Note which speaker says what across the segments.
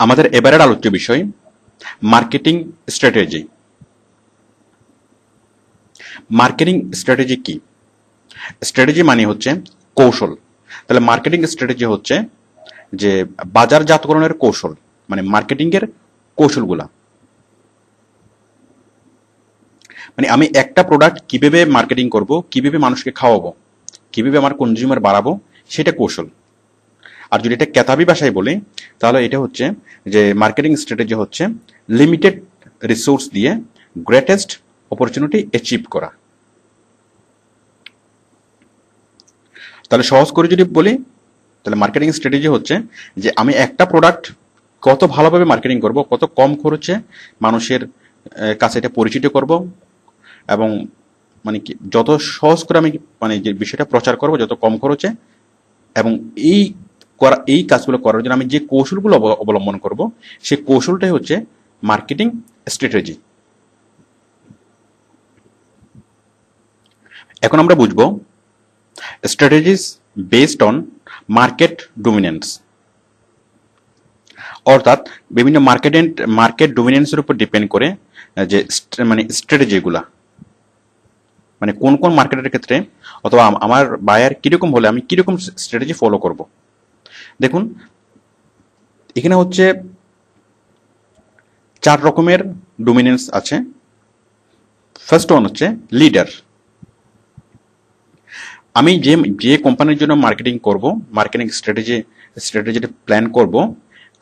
Speaker 1: আমাদের এবারের আলোচ্য বিষয় মার্কেটিং স্ট্র্যাটেজি। মার্কেটিং স্ট্র্যাটেজি কি? স্ট্র্যাটেজি মানে হচ্ছে কৌশল। তাহলে মার্কেটিং স্ট্র্যাটেজি হচ্ছে যে বাজারজাতকরণের কৌশল, মানে মার্কেটিং এর কৌশলগুলা। মানে আমি একটা প্রোডাক্ট কিভাবে মার্কেটিং করব, কিভাবে মানুষকে খাওয়াবো, কিভাবে আমার কনজিউমার বাড়াবো, সেটা কৌশল। আর যদি এটা কেতাবি ভাষায় বলি তাহলে এটা হচ্ছে যে মার্কেটিং স্ট্র্যাটেজি হচ্ছে লিমিটেড রিসোর্স দিয়ে গ্রেটেস্ট অপরচুনিটি অ্যাচিভ করা। তাহলে সহজ করে যদি বলি তাহলে মার্কেটিং স্ট্র্যাটেজি হচ্ছে যে আমি একটা প্রোডাক্ট কত ভালোভাবে মার্কেটিং করব, কত কম খরচে মানুষের কাছে এটা পরিচিত করব, এবং মানে কি যত সহজ করে আমি মানে যে বিষয়টা প্রচার করব যত কম খরচে, এবং এই কাজগুলো করার জন্য আমি যে কৌশলগুলো অবলম্বন করব সেই কৌশলটাই হচ্ছে মার্কেটিং স্ট্র্যাটেজি। এখন আমরা বুঝবো strategies based on market dominance, অর্থাৎ বিভিন্ন মার্কেট ডমিনেন্সের উপর ডিপেন্ড করে যে মানে স্ট্র্যাটেজিগুলা, মানে কোন কোন মার্কেটের ক্ষেত্রে অথবা আমার বায়ার কিরকম হলে আমি কিরকম স্ট্র্যাটেজি ফলো করব। দেখুন এখানে হচ্ছে 4 রকমের ডমিনেন্স আছে। ফার্স্ট ওয়ান হচ্ছে লিডার। আমি যে কোম্পানির জন্য মার্কেটিং করব, মার্কেটিং স্ট্র্যাটেজিটা প্ল্যান করব,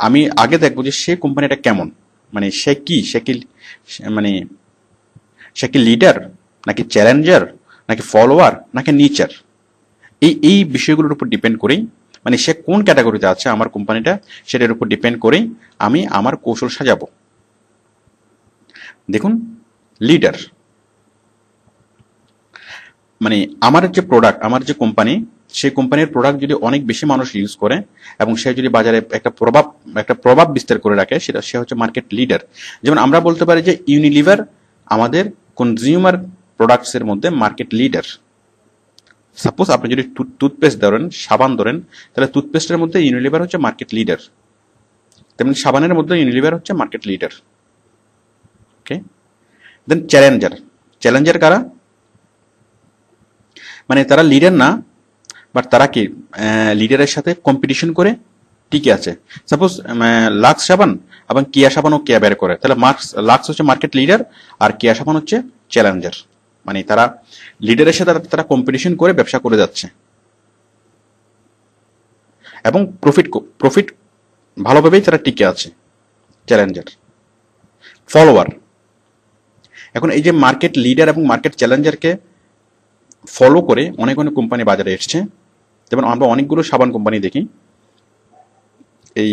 Speaker 1: আমি আগে দেখবো যে সেই কোম্পানিটা কেমন, মানে সে কি লিডার নাকি চ্যালেঞ্জার নাকি ফলোয়ার নাকি নিচার। এই বিষয়গুলোর উপর ডিপেন্ড করেই, মানে সে কোন ক্যাটাগরিতে আছে আমার কোম্পানিটা, সেটার উপর ডিপেন্ড করেই আমি আমার কৌশল সাজাবো। দেখুন লিডার মানে আমার যে কোম্পানি, সেই কোম্পানির প্রোডাক্ট যদি অনেক বেশি মানুষ ইউজ করে এবং সে যদি বাজারে একটা প্রভাব বিস্তার করে রাখে, সে হচ্ছে মার্কেট লিডার। যেমন আমরা বলতে পারি যে ইউনিলিভার আমাদের কনজিউমার প্রোডাক্টস এর মধ্যে মার্কেট লিডার। সাপোজ আপনি যদি টুথপেস্ট ধরেন, সাবান ধরেন, তাহলে টুথপেস্টের মধ্যে ইউনিলিভার হচ্ছে মার্কেট লিডার, তেমনি সাবানের মধ্যে ইউনিলিভার হচ্ছে মার্কেট লিডার। ওকে, দেন চ্যালেঞ্জার কারা? মানে তারা লিডার না, বাট তারা কি লিডারের সাথে কম্পিটিশন করে টিকে আছে। সাপোজ লাক্স সাবান এবং কিয়া সাবানও কেয়া বের করে, তাহলে লাক্স হচ্ছে মার্কেট লিডার আর কিয়া সাবান হচ্ছে চ্যালেঞ্জার। মানে তারা লিডারের সাথে তারা কম্পিটিশন করে ব্যবসা করে যাচ্ছে এবং প্রফিট ভালোভাবেই তারা টিকে আছে, চ্যালেঞ্জার। ফলোয়ার, এখন এই যে মার্কেট লিডার এবং মার্কেট চ্যালেঞ্জারকে ফলো করে অনেক কোম্পানি বাজারে এসছে। যেমন আমরা অনেকগুলো সাবান কোম্পানি দেখি, এই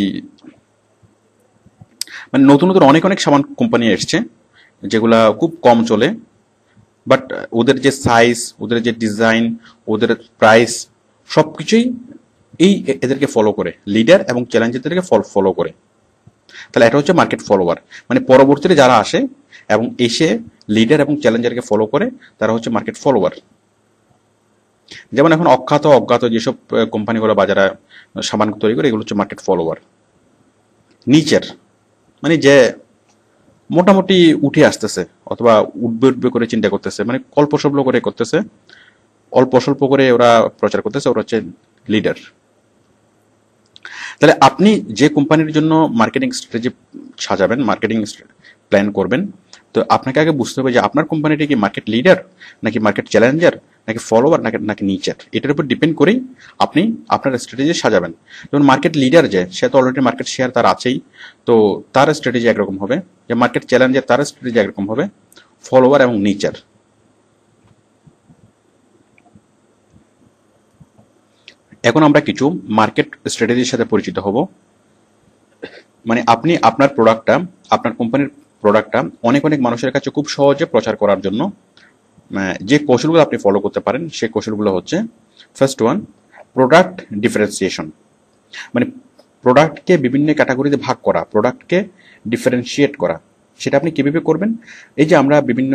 Speaker 1: মানে নতুন অনেক সাবান কোম্পানি এসছে যেগুলা খুব কম চলে, বাট ওদের যে সাইজ, ওদের যে ডিজাইন, ওদের প্রাইস সবকিছুই এদেরকে ফলো করে, লিডার এবং চ্যালেঞ্জারদেরকে ফলো করে। তাহলে এটা হচ্ছে মার্কেট ফলোয়ার, মানে পরবর্তীতে যারা আসে এবং এসে লিডার এবং চ্যালেঞ্জারকে ফলো করে তারা হচ্ছে মার্কেট ফলোয়ার। যেমন এখন অজ্ঞাত যেসব কোম্পানিগুলো বাজারে সাবান তৈরি করে, এগুলো হচ্ছে মার্কেট ফলোয়ার। নিচের মানে যে মোটামুটি উঠে আসতেছে অথবা উঠবে করে চিন্তা করতেছে, মানে অল্প স্বল্প করে করতেছে, অল্প স্বল্প করে ওরা প্রচার করতেছে, ওরা হচ্ছে লিডার। তাহলে আপনি যে কোম্পানির জন্য মার্কেটিং স্ট্র্যাটেজি সাজাবেন, মার্কেটিং প্ল্যান করবেন, তো আপনাকে আগে বুঝতে হবে যে আপনার কোম্পানিটা কি মার্কেট লিডার নাকি মার্কেট চ্যালেঞ্জার নাকি ফলোয়ার নাকি নিচার। এটার উপর ডিপেন্ড করেই আপনি আপনার স্ট্র্যাটেজি সাজাবেন। যেমন মার্কেট লিডার সে তো অলরেডি মার্কেট শেয়ার তার আছেই, তো তার স্ট্র্যাটেজি একরকম হবে। যে মার্কেট চ্যালেঞ্জার তার স্ট্র্যাটেজি একরকম হবে, ফলোয়ার এবং নিচার। এখন আমরা কিছু মার্কেট স্ট্র্যাটেজির সাথে পরিচিত হব। মানে আপনি আপনার কোম্পানির প্রোডাক্টটা অনেক মানুষের কাছে খুব সহজে প্রচার করার জন্য যে কৌশলগুলো আপনি ফলো করতে পারেন, সেই কৌশলগুলো হচ্ছে ফার্স্ট ওয়ান, প্রোডাক্ট ডিফারেন্সিয়েশন। মানে প্রোডাক্টকে বিভিন্ন ক্যাটাগরিতে ভাগ করা, প্রোডাক্টকে ডিফারেন্সিয়েট করা। সেটা আপনি কিভাবে করবেন? এই যে আমরা বিভিন্ন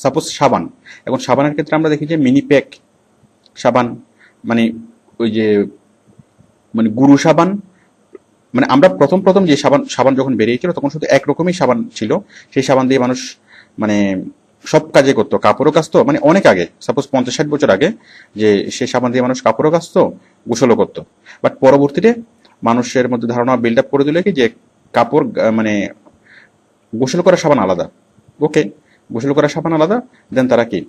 Speaker 1: সাপোজ সাবান, এখন সাবানের ক্ষেত্রে আমরা দেখি যে মিনি প্যাক সাবান, মানে ওই যে মানে গুরু সাবান মানে আমরা প্রথম প্রথম যে সাবান সাবান যখন বেরিয়েছিল তখন শুধু একরকমই সাবান ছিল, সেই সাবান দিয়ে মানুষ মানে সব কাজে করতো, কাপড়ও কাচতো, মানে অনেক আগে, সাপোজ 50-60 বছর আগে, যে সেই সাবান দিয়ে মানুষ কাপড়ও কাচতো, গোসলও করতো। বাট পরবর্তীতে মানুষের মধ্যে ধারণা বিল্ড আপ করে দিল কি যে কাপড় মানে গোসল করা সাবান আলাদা, ওকে, গোসল করা সাবান আলাদা, দেন তারা কি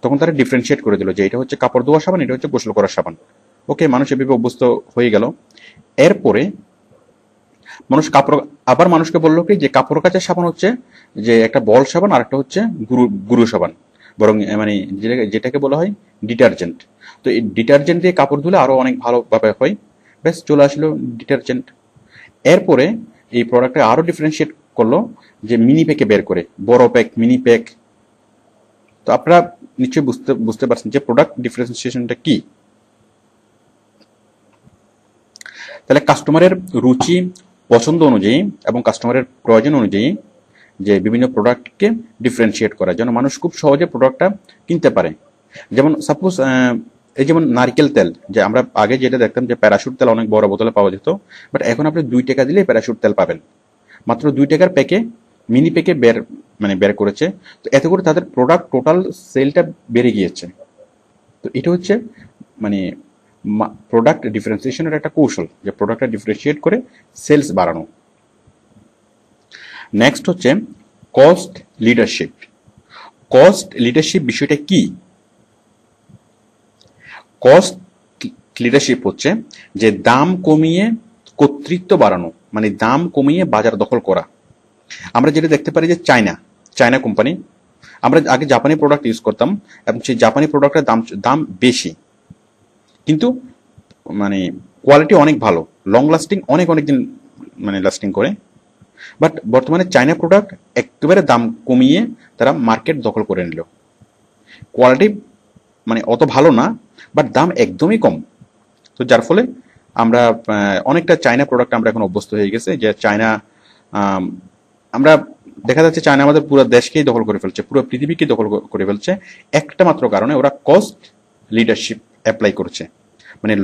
Speaker 1: তখন তারা ডিফারেন্সিয়েট করে দিল যে এটা হচ্ছে কাপড় ধোয়া সাবান, এটা হচ্ছে গোসল করা সাবান। ওকে, মানুষ এভাবে অভ্যস্ত হয়ে গেল। এরপরে মানুষ কাপড়, আবার মানুষকে বললো কি যে কাপড় কাচার সাবান হচ্ছে যে একটা বল সাবান, আর একটা হচ্ছে গুরু গুরু সাবান, বরং মানে যেটাকে বলা হয় ডিটারজেন্ট। তো এই ডিটারজেন্ট দিয়ে কাপড় ধুলে আরো অনেক ভালোভাবে হয়, ব্যাস চলে আসলো ডিটারজেন্ট। এরপরে এই প্রোডাক্টটা আরো ডিফারেন্সিয়েট করলো যে মিনি প্যাকে বের করে, বড় প্যাক, মিনি প্যাক। তো আপনারা নিশ্চয়ই বুঝতে পারছেন যে প্রোডাক্ট ডিফারেন্সিয়েশনটা কি। তাহলে কাস্টমারের রুচি, পছন্দ অনুযায়ী এবং কাস্টমারের প্রয়োজন অনুযায়ী যে বিভিন্ন প্রোডাক্টকে ডিফারেন্সিয়েট করা, যেন মানুষ খুব সহজে প্রোডাক্টটা কিনতে পারে। যেমন সাপোজ এই যেমন নারকেল তেল, যে আমরা আগে যেটা দেখতাম যে প্যারাশুট তেল অনেক বড় বোতলে পাওয়া যেত, বাট এখন আপনি 2 টাকা দিলেই প্যারাশুট তেল পাবেন, মাত্র 2 টাকার প্যাকে, মিনি প্যাকে বের করেছে। তো এতে করে তাদের প্রোডাক্ট টোটাল সেলটা বেড়ে গিয়েছে। তো এটা হচ্ছে মানে প্রোডাক্ট ডিফারেন্সিয়েশনের একটা কৌশল, যে প্রোডাক্টটা ডিফারেন্সিয়েট করে সেলস বাড়ানো। নেক্সট হচ্ছে কস্ট লিডারশিপ। কস্ট লিডারশিপ বিষয়টা কি? কস্ট লিডারশিপ হচ্ছে যে দাম কমিয়ে কর্তৃত্ব বাড়ানো, মানে দাম কমিয়ে বাজার দখল করা। আমরা যেটা দেখতে পারি যে চায়না কোম্পানি, আমরা আগে জাপানি প্রোডাক্ট ইউজ করতাম এবং সেই জাপানি প্রোডাক্টের দাম বেশি, কিন্তু মানে কোয়ালিটি অনেক ভালো, লং লাস্টিং, অনেক দিন মানে লাস্টিং করে। বাট বর্তমানে চায়না প্রোডাক্ট একেবারে দাম কমিয়ে তারা মার্কেট দখল করে নিল। কোয়ালিটি মানে অত ভালো না, বাট দাম একদমই কম। তো যার ফলে আমরা অনেকটা চায়না প্রোডাক্ট আমরা এখন অভ্যস্ত হয়ে গেছে, যে চায়না আমরা দেখা যাচ্ছে চায়না আমাদের পুরো দেশকেই দখল করে ফেলছে, পুরো পৃথিবীকে দখল করে ফেলছে, একটা মাত্র কারণে ওরা কস্ট লিডারশিপ অ্যাপ্লাই করছে। মানে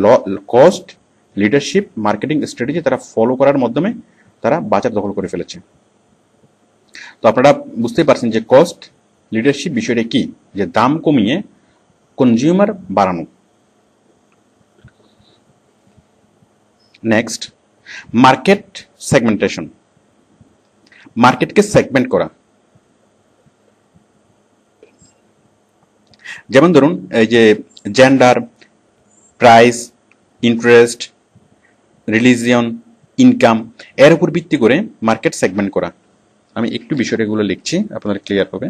Speaker 1: কস্ট লিডারশিপ মার্কেটিং স্ট্র্যাটেজি তারা ফলো করার মাধ্যমে তারা বাজার দখল করে ফেলেছে। তো আপনারা বুঝতেই পারছেন যে কস্ট লিডারশিপ বিষয়টা কি, যে দাম কমিয়ে কনজিউমার বাড়ানো। নেক্সট, মার্কেট সেগমেন্টেশন, মার্কেটকে সেগমেন্ট করা। যেমন ধরুন এই যে gender, price, interest, religion, income, এর উপর ভিত্তি করে মার্কেট সেগমেন্ট করা। আমি একটু বিষয়গুলো লিখছি, আপনাদের ক্লিয়ার হবে।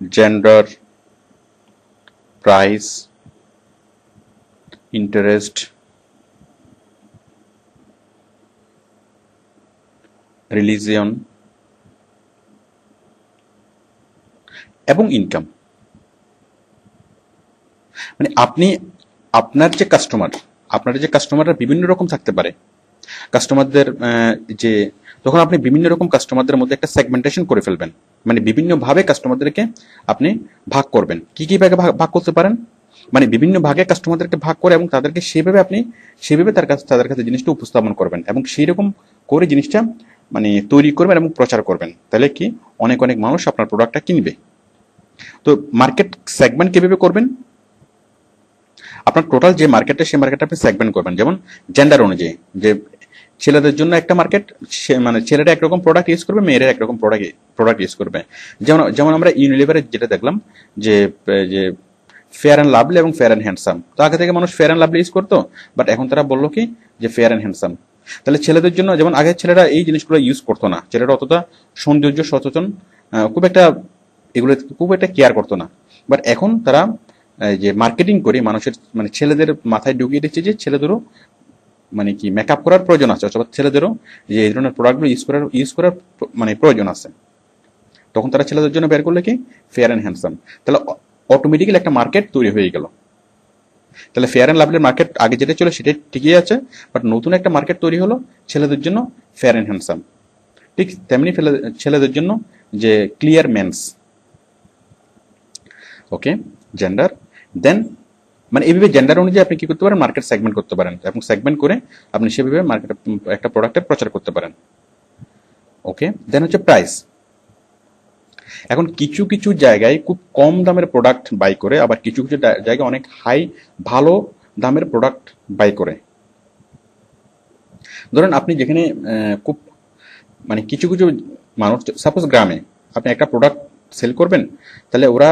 Speaker 1: জেন্ডার, প্রাইস, ইন্টারেস্ট, রিলিজিয়ন এবং ইনকাম। মানে আপনার যে কাস্টমাররা বিভিন্ন রকম থাকতে পারে। কাস্টমারদের যে তখন আপনি বিভিন্ন রকম কাস্টমারদের মধ্যে একটা সেগমেন্টেশন করে ফেলবেন, মানে বিভিন্ন ভাবে কাস্টমারদেরকে আপনি ভাগ করবেন। কি ভাগে ভাগ করতে পারেন, মানে বিভিন্ন ভাগে কাস্টমারদেরকে ভাগ করে এবং তাদেরকে সেভাবে তাদের কাছে জিনিসটা উপস্থাপন করবেন এবং সেই রকম করে জিনিসটা মানে তৈরি করবেন এবং প্রচার করবেন। তাহলে কি অনেক মানুষ আপনার প্রোডাক্টটা কিনবে। তো মার্কেট সেগমেন্ট কিভাবে করবেন? আপনার টোটাল যে মার্কেটটা, সেই মার্কেটটা আপনি সেগমেন্ট করবেন। যেমন জেন্ডার অনুযায়ী, যে ছেলেদের জন্য একটা মার্কেট, মানে ছেলেরা একরকম প্রোডাক্ট ইউজ করবে, মেয়েরা একরকম প্রোডাক্ট ইউজ করবে। যেমন আমরা ইউনিলিভারের যেটা দেখলাম যে ফেয়ার অ্যান্ড লাভলি এবং ফেয়ার অ্যান্ড হ্যান্ডসাম। তো আগে থেকে মানুষ ফেয়ার অ্যান্ড লাভলি ইউজ করতো, বাট এখন তারা বললো কি যে ফেয়ার অ্যান্ড হ্যান্ডসাম। তাহলে ছেলেদের জন্য, যেমন আগে ছেলেরা এই জিনিসগুলো ইউজ করতো না, ছেলেরা অতটা সৌন্দর্য সচেতন, এগুলো খুব একটা কেয়ার করতো না। বাট এখন তারা যে মার্কেটিং করে মানুষের মানে ছেলেদের মাথায় ঢুকিয়ে দিচ্ছে যে ছেলেদেরও মানে কি মেকআপ করার প্রয়োজন আছে, অথবা ছেলেদেরও যে এই ধরনের প্রোডাক্টগুলো ইউজ করার মানে প্রয়োজন আছে। তখন তারা ছেলেদের জন্য বের করলে কি ফেয়ার অ্যান্ড হ্যান্ডসাম। তাহলে অটোমেটিক্যালি একটা মার্কেট তৈরি হয়ে গেল। তাহলে ফেয়ার অ্যান্ড লাভলির মার্কেট আগে যেটা ছিল সেটাই ঠিকই আছে, বাট নতুন একটা মার্কেট তৈরি হলো ছেলেদের জন্য ফেয়ার অ্যান্ড হ্যান্ডসাম। ঠিক তেমনি ছেলেদের জন্য যে ক্লিয়ার মেন্স, ওকে, জেন্ডার, দেন মানে এইভাবে জেন্ডার অনুযায়ী আপনি কি করতে পারেন, মার্কেট সেগমেন্ট করতে পারেন, এবং সেগমেন্ট করে আপনি সেভাবে মার্কেট একটা প্রোডাক্টের প্রচার করতে পারেন। ওকে, দেন হচ্ছে প্রাইস। এখন কিছু কিছু জায়গায় খুব কম দামের প্রোডাক্ট বাই করে, আবার কিছু কিছু জায়গায় অনেক হাই ভালো দামের প্রোডাক্ট বাই করে। ধরেন আপনি যেখানে খুব মানে কিছু কিছু মানুষ, সাপোজ গ্রামে আপনি একটা প্রোডাক্ট সেল করবেন, তাহলে ওরা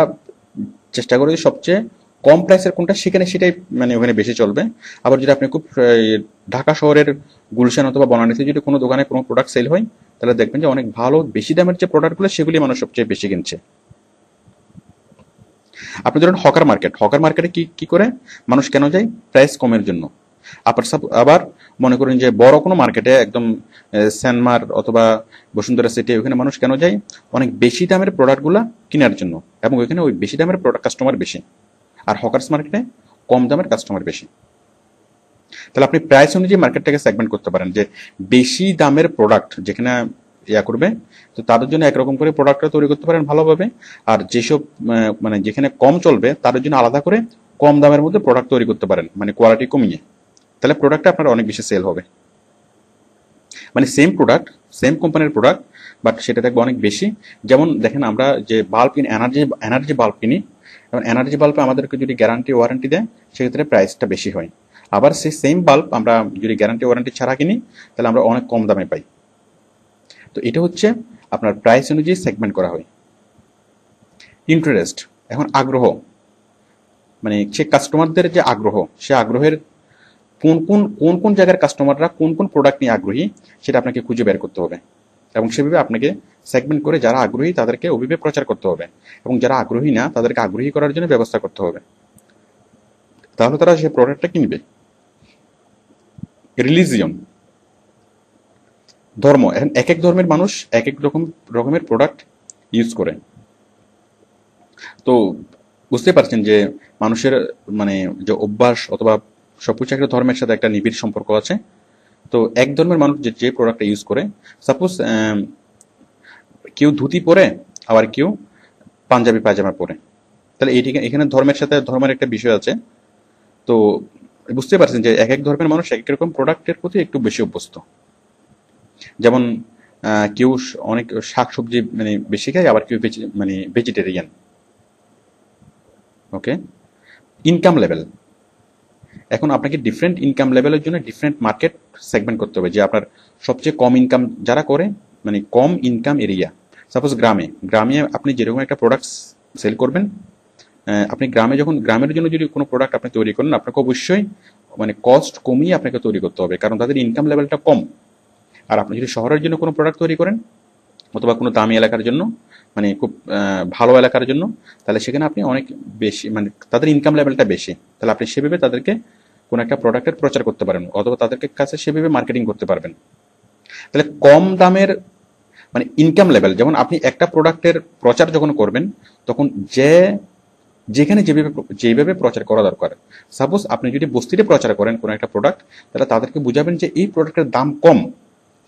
Speaker 1: চেষ্টা করে যে সবচেয়ে কম প্রাইসের কোনটা সেখানে সেটাই মানে ওখানে বেশি চলবে। আবার যদি আপনি খুব ঢাকা শহরের গুলশান অথবা বনানীতে যদি কোনো দোকানে কোনো প্রোডাক্ট সেল হয়, তাহলে দেখবেন যে অনেক ভালো বেশি দামের যে প্রোডাক্টগুলো সেগুলি মানুষ সবচেয়ে বেশি কিনছে। আপনি ধরুন হকার মার্কেট, হকার মার্কেটে কি কি করে মানুষ কেন যায়? প্রাইস কমের জন্য। আবার মনে করেন যে বড় কোনো মার্কেটে একদম সেনমার অথবা বসুন্ধরা সিটি, ওখানে মানুষ কেন যায়? অনেক বেশি দামের প্রোডাক্টগুলো কেনার জন্য, এবং ওইখানে ওই বেশি দামের প্রোডাক্ট কাস্টমার বেশি। আর হকার্স মার্কেটে কম দামের কাস্টমার বেশি। তাহলে আপনি প্রাইস অনুযায়ী মার্কেটটাকে সেগমেন্ট করতে পারেন, যে বেশি দামের প্রোডাক্ট যেখানে ইয়া করবে, তো তাদের জন্য একরকম করে প্রোডাক্টটা তৈরি করতে পারেন ভালোভাবে। আর যেসব মানে যেখানে কম চলবে তাদের জন্য আলাদা করে কম দামের মধ্যে প্রোডাক্ট তৈরি করতে পারেন, মানে কোয়ালিটি কমিয়ে। তাহলে প্রোডাক্টটা আপনার অনেক বেশি সেল হবে। মানে সেম প্রোডাক্ট, সেম কোম্পানির প্রোডাক্ট, বাট সেটা দেখবো অনেক বেশি। যেমন দেখেন আমরা যে বাল্ব কিনি, এনার্জি বাল্ব কিনি, এবং এনার্জি বাল্বে আমাদেরকে যদি গ্যারান্টি ওয়ারেন্টি দেয়, সেক্ষেত্রে প্রাইসটা বেশি হয়। আবার সেই সেম বাল্ব আমরা যদি গ্যারান্টি ওয়ারেন্টি ছাড়া কিনি, তাহলে আমরা অনেক কম দামে পাই। তো এটা হচ্ছে আপনার প্রাইস অনুযায়ী সেগমেন্ট করা হয়। ইন্টারেস্ট, এখন আগ্রহ, মানে সে কাস্টমারদের যে আগ্রহ, সে আগ্রহের কোন কোন কোন কোন জায়গার কাস্টমাররা কোন কোন প্রোডাক্ট নিয়ে আগ্রহী, সেটা আপনাকে খুঁজে বের করতে হবে, এবং সেভাবে আপনাকে সেগমেন্ট করে যারা আগ্রহী তাদেরকে ওইভাবে প্রচার করতে হবে, এবং যারা আগ্রহী না তাদেরকে আগ্রহী করার জন্য ব্যবস্থা করতে হবে, তাহলে তারা সে প্রোডাক্টটা কিনবে। রিলিজিয়ন, ধর্ম, এখন এক এক ধর্মের মানুষ এক এক রকমের প্রোডাক্ট ইউজ করে। তো বুঝতে পারছেন যে মানুষের মানে যে অভ্যাস অথবা সবকিছু একটা ধর্মের সাথে একটা নিবিড় সম্পর্ক আছে। তো এক ধর্মের মানুষ যে যে প্রোডাক্টটা ইউজ করে, সাপোজ কেউ ধুতি পরে, আবার কেউ পাঞ্জাবি পায়জামা পরে, তাহলে এখানে ধর্মের সাথে ধর্মের একটা বিষয় আছে। তো বুঝতে পারছেন যে এক এক ধর্মের মানুষ এক এক রকম প্রোডাক্টের প্রতি একটু বেশি অভ্যস্ত। যেমন কেউ অনেক শাকসবজি মানে বেশি খায়, আবার কেউ মানে ভেজিটেরিয়ান। ওকে, ইনকাম লেভেল, এখন আপনাকে ডিফারেন্ট ইনকাম লেভেলের জন্য ডিফারেন্ট মার্কেট সেগমেন্ট করতে হবে, যে আপনার সবচেয়ে কম ইনকাম যারা করে, মানে কম ইনকাম এরিয়া। সাপোজ গ্রামে আপনি যেরকম একটা প্রোডাক্ট সেল করবেন, আপনি গ্রামের জন্য যদি কোনো প্রোডাক্ট আপনি তৈরি করেন, আপনাকে অবশ্যই মানে কস্ট কমিয়ে আপনাকে তৈরি করতে হবে, কারণ তাদের ইনকাম লেভেলটা কম। আর আপনি যদি শহরের জন্য কোনো প্রোডাক্ট তৈরি করেন, অথবা কোনো দামি এলাকার জন্য, মানে খুব ভালো এলাকার জন্য, তাহলে সেখানে আপনি অনেক বেশি, মানে তাদের ইনকাম লেভেলটা বেশি, তাহলে আপনি সেভাবে তাদেরকে কোনো একটা প্রোডাক্টের প্রচার করতে পারেন, অথবা তাদেরকে কাছে সেভাবে মার্কেটিং করতে পারবেন। তাহলে কম দামের মানে ইনকাম লেভেল, যেমন আপনি একটা প্রোডাক্টের প্রচার যখন করবেন, তখন যেখানে যেভাবে প্রচার করা দরকার, সাপোজ আপনি যদি বস্তিতে প্রচার করেন কোনো একটা প্রোডাক্ট, তাহলে তাদেরকে বুঝাবেন যে এই প্রোডাক্টের দাম কম,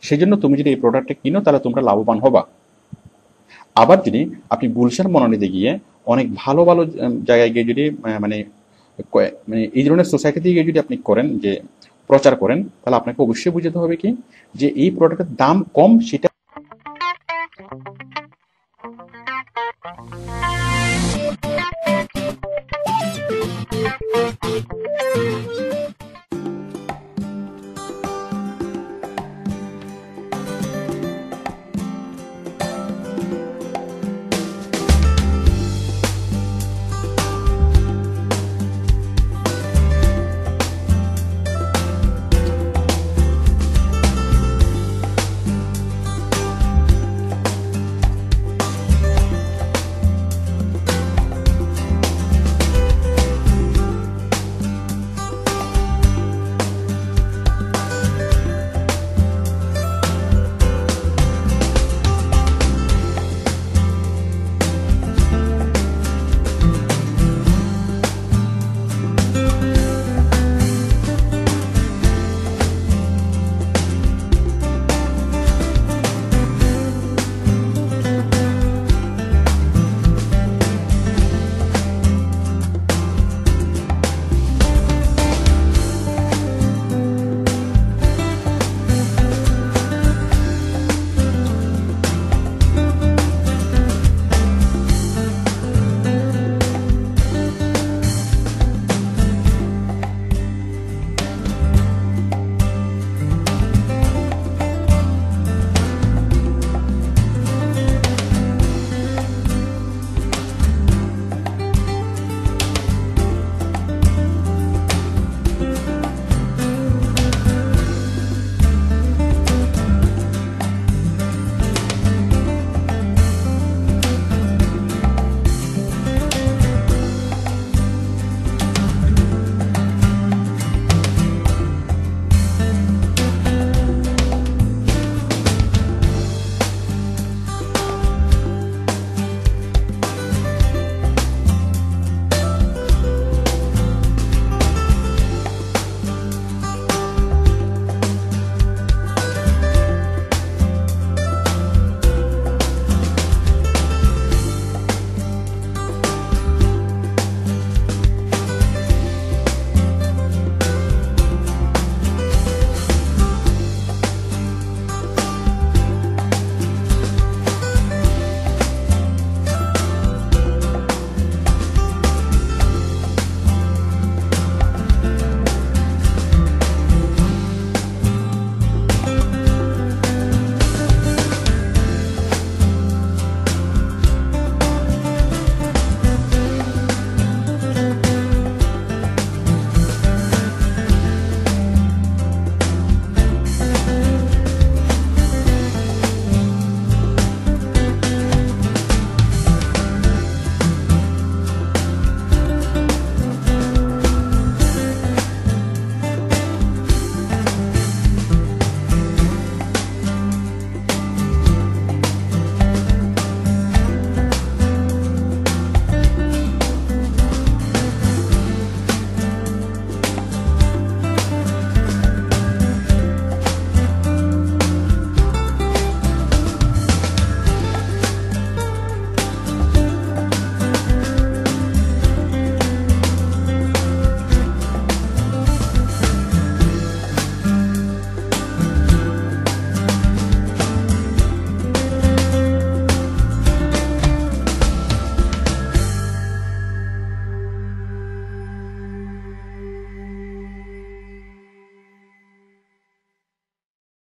Speaker 1: সেই জন্য তুমি যদি এই প্রোডাক্টটা কিনো তাহলে তোমরা লাভবান হবা। আবার যদি আপনি গুলশান বনানীতে গিয়ে অনেক ভালো ভালো জায়গায় গিয়ে যদি মানে মানে এই ধরনের সোসাইটিতে গিয়ে যদি আপনি করেন, যে প্রচার করেন, তাহলে আপনাকে অবশ্যই বুঝতে হবে কি, যে এই প্রোডাক্টের দাম কম, সেটা